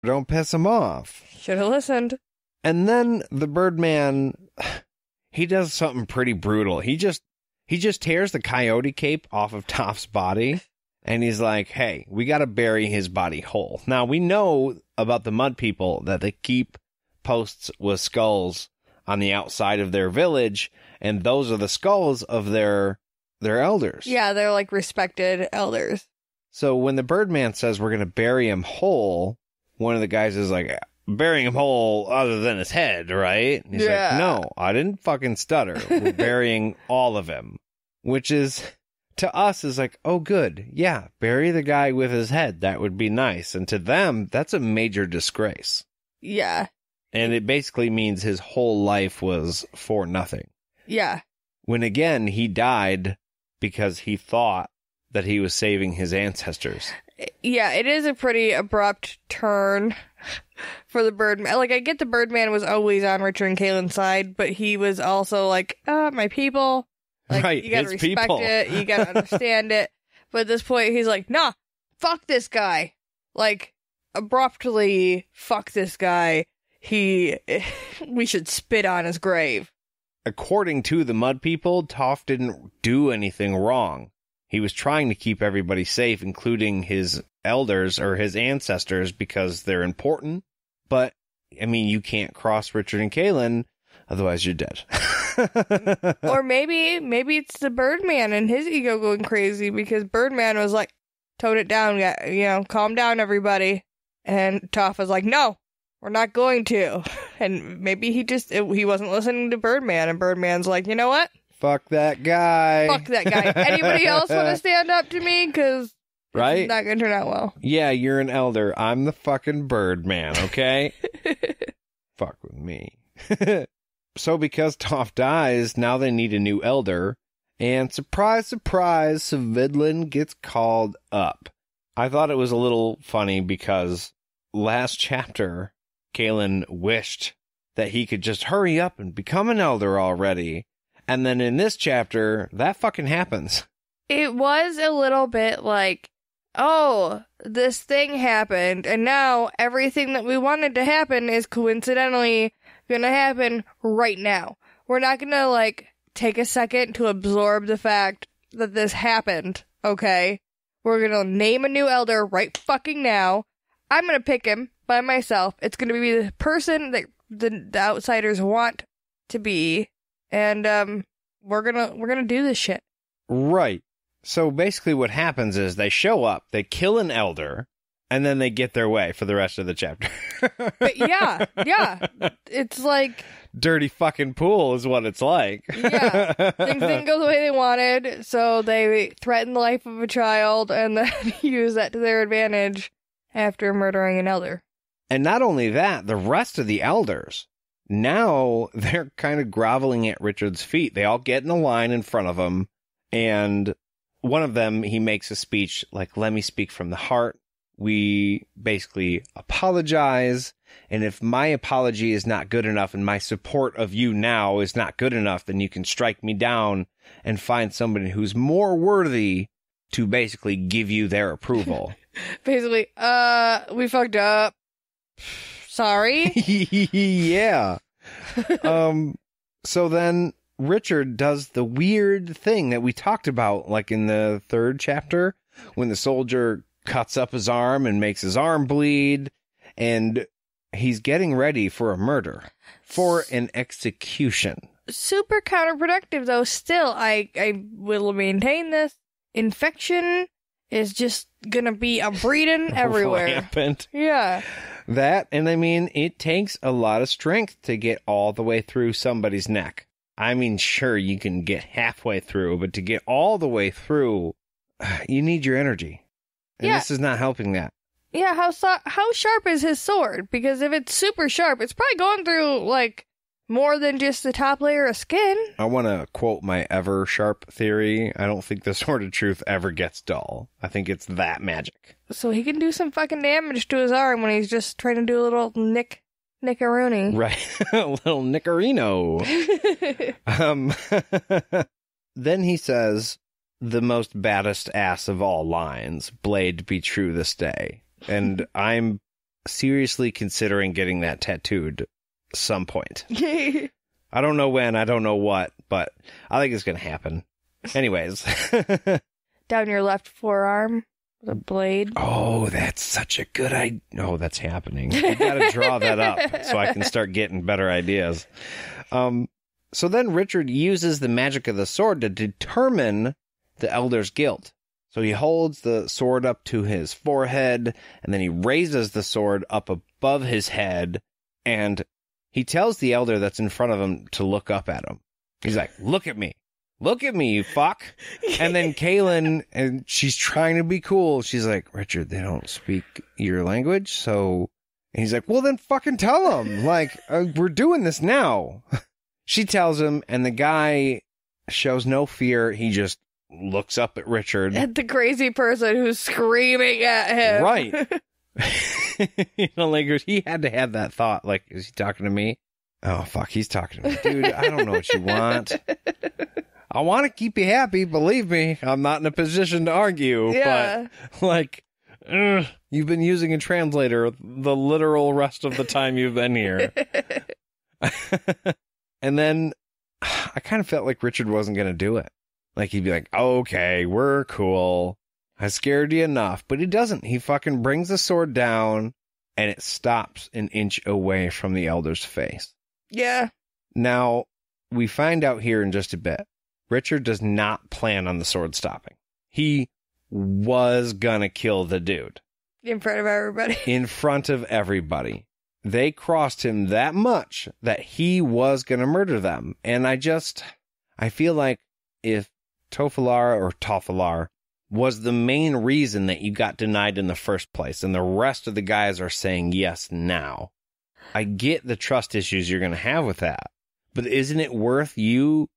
Don't piss him off. Should have listened. And then the Birdman, he does something pretty brutal. He just tears the coyote cape off of Toph's body, and he's like, hey, we got to bury his body whole. Now, we know about the Mud People that they keep posts with skulls on the outside of their village, and those are the skulls of their elders. Yeah, they're like respected elders. So when the Birdman says we're going to bury him whole, one of the guys is like, burying him whole other than his head, right? And he's like, no, I didn't fucking stutter. We're burying all of him. Which is, to us, is like, oh, good. Yeah, bury the guy with his head. That would be nice. And to them, that's a major disgrace. Yeah. And it basically means his whole life was for nothing. Yeah. When, again, he died because he thought that he was saving his ancestors. Yeah, it is a pretty abrupt turn for the Birdman. Like, I get the Birdman was always on Richard and Kaylin's side, but he was also like, my people. Like, right, you gotta his respect people. it, you gotta understand it. But at this point, he's like, nah, fuck this guy. Like, abruptly, fuck this guy. We should spit on his grave. According to the Mud People, Toph didn't do anything wrong. He was trying to keep everybody safe, including his elders or his ancestors, because they're important. But, I mean, you can't cross Richard and Kaylin, otherwise you're dead. Or maybe it's the Birdman and his ego going crazy, because Birdman was like, tone it down, calm down, everybody. And Toph was like, no, we're not going to. And maybe he wasn't listening to Birdman, and Birdman's like, you know what? Fuck that guy. Fuck that guy. Anybody else want to stand up to me? Because right? It's not going to turn out well. Yeah, you're an elder. I'm the fucking Birdman, okay? Fuck with me. So because Toph dies, now they need a new elder. And surprise, surprise, Svidlin gets called up. I thought it was a little funny because last chapter, Kaylin wished that he could just hurry up and become an elder already. And then in this chapter, that fucking happens. It was a little bit like, oh, this thing happened, and now everything that we wanted to happen is coincidentally gonna happen right now. We're not gonna, take a second to absorb the fact that this happened, okay? We're gonna name a new elder right fucking now. I'm gonna pick him by myself. It's gonna be the person that the outsiders want to be. And, we're gonna do this shit. Right. So basically what happens is they show up, they kill an elder, and then they get their way for the rest of the chapter. But yeah. It's like... dirty fucking pool is what it's like. Yeah. Things didn't go the way they wanted, so they threaten the life of a child and then use that to their advantage after murdering an elder. And not only that, the rest of the elders... now they're kind of groveling at Richard's feet. They all get in a line in front of him, and one of them, he makes a speech like, let me speak from the heart. We basically apologize, and if my apology is not good enough and my support of you now is not good enough, then you can strike me down and find somebody who's more worthy to basically give you their approval. Basically, we fucked up. Sorry. Yeah. So then Richard does the weird thing that we talked about, like in the 3rd chapter, when the soldier cuts up his arm and makes his arm bleed, and he's getting ready for a murder, for an execution. Super counterproductive, though. Still, I will maintain this. Infection is just gonna be a breeding everywhere. Rampant. Yeah. That, and I mean, it takes a lot of strength to get all the way through somebody's neck. I mean, sure, you can get halfway through, but to get all the way through, you need your energy. And this is not helping that. Yeah, how sharp is his sword? Because if it's super sharp, it's probably going through, more than just the top layer of skin. I want to quote my ever sharp theory. I don't think the Sword of Truth ever gets dull. I think it's that magic. So he can do some fucking damage to his arm when he's just trying to do a little nickaroonie. Right. A little nickarino. Then he says the most baddest ass of all lines, blade be true this day. And I'm seriously considering getting that tattooed some point. I don't know when, I don't know what, but I think it's going to happen. Anyways. Down your left forearm with a blade. Oh, that's such a good idea. Oh, that's happening. I got to draw that up so I can start getting better ideas. So then Richard uses the magic of the sword to determine the elder's guilt. So he holds the sword up to his forehead, and then he raises the sword up above his head, and he tells the elder that's in front of him to look up at him. He's like, look at me. Look at me, you fuck. And then Kaylin, and she's trying to be cool. She's like, Richard, they don't speak your language, so... And he's like, well, then fucking tell them. Like, we're doing this now. She tells him, and the guy shows no fear. He just looks up at Richard. At the crazy person who's screaming at him. Right. Like, he had to have that thought. Like, is he talking to me? Oh, fuck, he's talking to me. Dude, I don't know what you want. I want to keep you happy, believe me. I'm not in a position to argue. Yeah. But, like, you've been using a translator the literal rest of the time you've been here. And then I kind of felt like Richard wasn't going to do it. Like, he'd be like, okay, we're cool. I scared you enough. But he doesn't. He fucking brings the sword down, and it stops an inch away from the elder's face. Yeah. Now, we find out here in just a bit, Richard does not plan on the sword stopping. He was gonna kill the dude. In front of everybody. In front of everybody. They crossed him that much that he was gonna murder them. And I feel like if Tofalar was the main reason that you got denied in the first place, and the rest of the guys are saying yes now, I get the trust issues you're gonna have with that. But isn't it worth you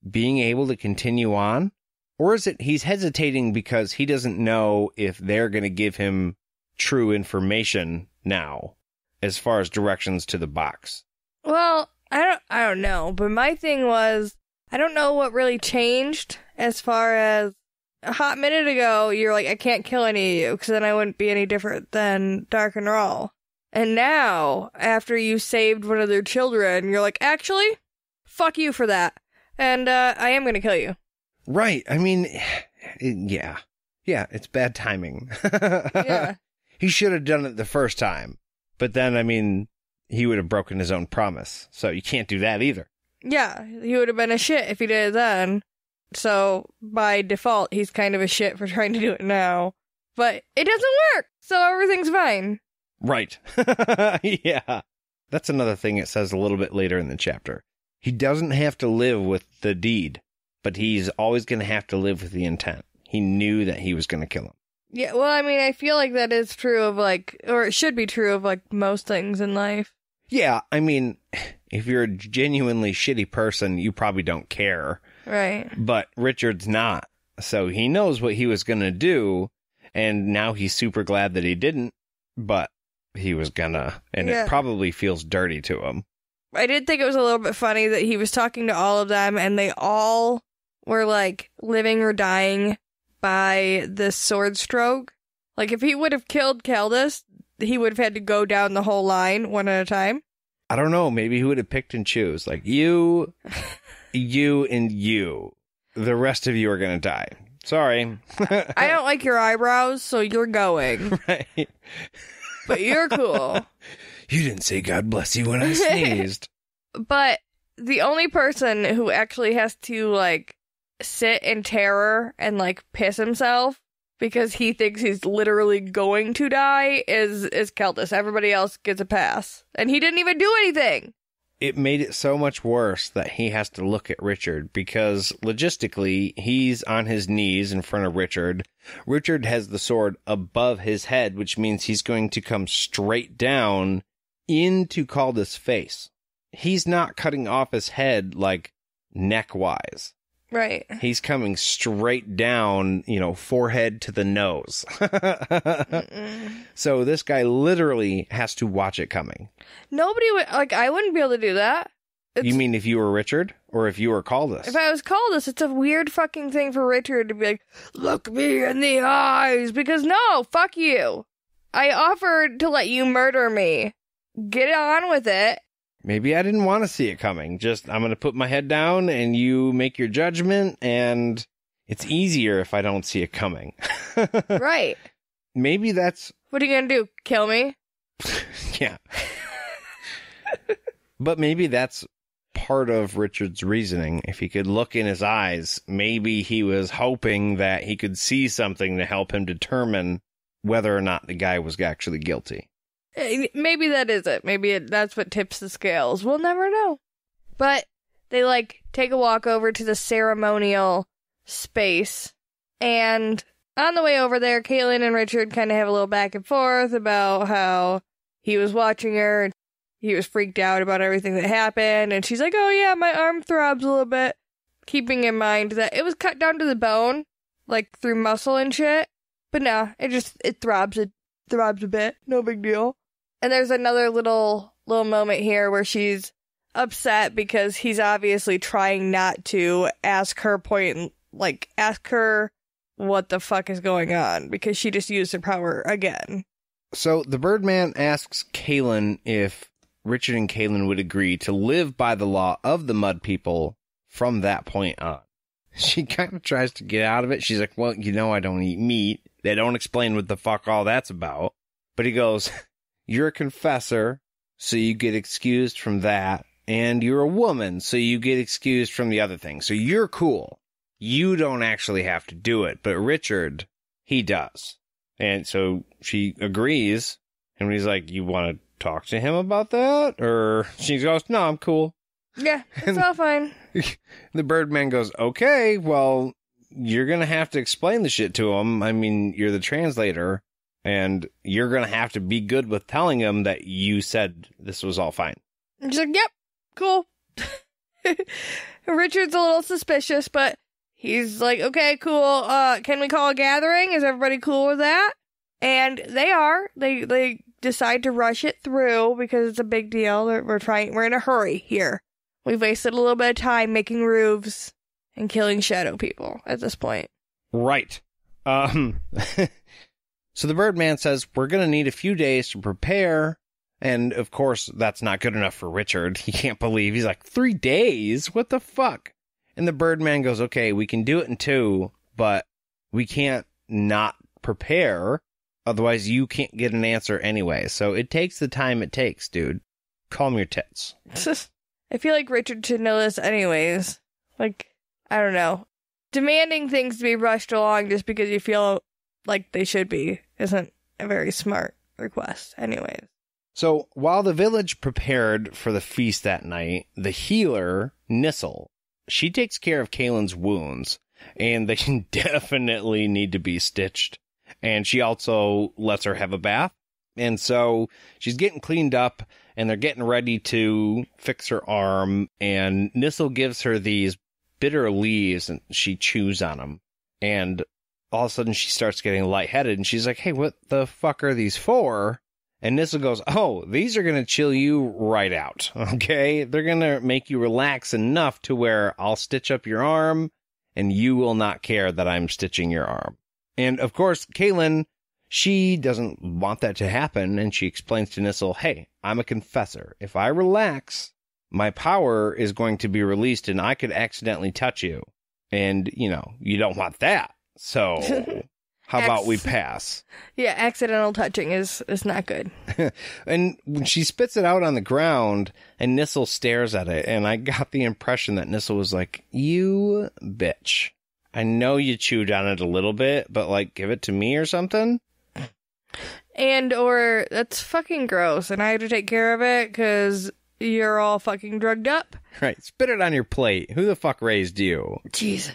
being able to continue on? Or is it he's hesitating because he doesn't know if they're going to give him true information now as far as directions to the box? Well, I don't know, but my thing was, I don't know what really changed as far as a hot minute ago, you're like, I can't kill any of you because then I wouldn't be any different than Dark and Rawl. And now, after you saved one of their children, you're like, actually, fuck you for that. And I am going to kill you. Right. I mean, yeah. Yeah, it's bad timing. Yeah. He should have done it the first time. But then, I mean, he would have broken his own promise. So you can't do that either. Yeah, he would have been a shit if he did it then. So, by default, he's kind of a shit for trying to do it now. But it doesn't work, so everything's fine. Right. Yeah. That's another thing it says a little bit later in the chapter. He doesn't have to live with the deed, but he's always going to have to live with the intent. He knew that he was going to kill him. Yeah, well, I mean, I feel like that is true of, like, or it should be true of, like, most things in life. Yeah, I mean, if you're a genuinely shitty person, you probably don't care. Right. But Richard's not. So he knows what he was going to do, and now he's super glad that he didn't, but he was gonna, and It probably feels dirty to him. I did think it was a little bit funny that he was talking to all of them, and they all were, like, living or dying by this sword stroke. Like, if he would have killed Caldus, he would have had to go down the whole line one at a time. I don't know. Maybe he would have picked and choose. Like, you, and you. The rest of you are going to die. Sorry. I don't like your eyebrows, so you're going. Right. But you're cool. You didn't say God bless you when I sneezed. But the only person who actually has to, like, sit in terror and, like, piss himself because he thinks he's literally going to die is Caldus. Everybody else gets a pass. And he didn't even do anything. It made it so much worse that he has to look at Richard because logistically he's on his knees in front of Richard. Richard has the sword above his head, which means he's going to come straight down into Caldus' face. He's not cutting off his head like neck-wise. Right. He's coming straight down, forehead to the nose. So this guy literally has to watch it coming. Nobody would, like, I wouldn't be able to do that. You mean if you were Richard or if you were Caldus? If I was Caldus, it's a weird fucking thing for Richard to be like, look me in the eyes, because no, fuck you. I offered to let you murder me. Get on with it. Maybe I didn't want to see it coming. Just, I'm going to put my head down and you make your judgment, and it's easier if I don't see it coming. Right. Maybe that's... What are you going to do? Kill me? Yeah. But maybe that's part of Richard's reasoning. If he could look in his eyes, maybe he was hoping that he could see something to help him determine whether or not the guy was actually guilty. Maybe that is it. Maybe that's what tips the scales. We'll never know. But they, take a walk over to the ceremonial space. And on the way over there, Caitlin and Richard kind of have a little back and forth about how he was watching her. And he was freaked out about everything that happened. And she's like, oh, yeah, my arm throbs a little bit. Keeping in mind that it was cut down to the bone, through muscle and shit. But no, it throbs. It throbs a bit. No big deal. And there's another little moment here where she's upset because he's obviously trying not to ask her ask her what the fuck is going on, because she just used her power again. So the Birdman asks Caitlin if Richard and Caitlin would agree to live by the law of the Mud People from that point on. She kind of tries to get out of it. She's like, well, I don't eat meat. They don't explain what the fuck all that's about. But he goes... You're a confessor, so you get excused from that. And you're a woman, so you get excused from the other thing. So you're cool. You don't actually have to do it. But Richard, he does. And so she agrees. And he's like, you want to talk to him about that? Or she goes, no, I'm cool. Yeah, it's all fine. The Birdman goes, okay, well, you're going to have to explain the shit to him. I mean, you're the translator. And you're going to have to be good with telling him that you said this was all fine. And she's like, yep, cool. Richard's a little suspicious, but he's like, okay, cool. Can we call a gathering? Is everybody cool with that? And they are. They decide to rush it through because it's a big deal. We're in a hurry here. We've wasted a little bit of time making roofs and killing shadow people at this point. Right. So the Birdman says, we're going to need a few days to prepare. And, of course, that's not good enough for Richard. He can't believe. He's like, 3 days? What the fuck? And the Birdman goes, okay, we can do it in 2, but we can't not prepare. Otherwise, you can't get an answer anyway. So it takes the time it takes, dude. Calm your tits. I feel like Richard should know this anyways. I don't know. Demanding things to be rushed along just because you feel like they should be isn't a very smart request anyways. So while the village prepared for the feast that night, the healer, Nissel, she takes care of Kaylin's wounds, and they definitely need to be stitched. And she also lets her have a bath. And so she's getting cleaned up, and they're getting ready to fix her arm, and Nissel gives her these bitter leaves, and she chews on them. And all of a sudden she starts getting lightheaded, and she's like, hey, what the fuck are these for? And Nissel goes, oh, these are going to chill you right out, okay? They're going to make you relax enough to where I'll stitch up your arm, and you will not care that I'm stitching your arm. And, of course, Caitlin, she doesn't want that to happen, and she explains to Nissel, hey, I'm a confessor. If I relax, my power is going to be released, and I could accidentally touch you. And, you don't want that. So, how about we pass? Yeah, accidental touching is not good. And when she spits it out on the ground, and Nissel stares at it, and I got the impression that Nissel was like, you bitch. I know you chewed on it a little bit, but, give it to me or something? Or, that's fucking gross, and I have to take care of it, because you're all fucking drugged up. Right, spit it on your plate. Who the fuck raised you? Jesus.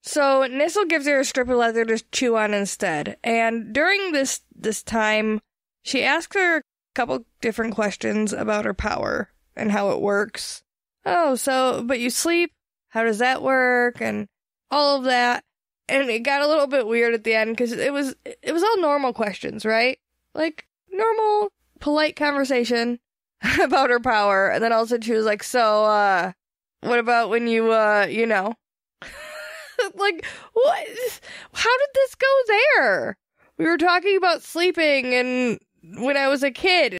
So Nissel gives her a strip of leather to chew on instead. And during this time, she asks her a couple different questions about her power and how it works. Oh, but you sleep? How does that work? And all of that. And it got a little bit weird at the end because it was all normal questions, right? Normal, polite conversation about her power. And then all of a sudden she was like, so, what about when you, what? How did this go there? We were talking about sleeping and when I was a kid.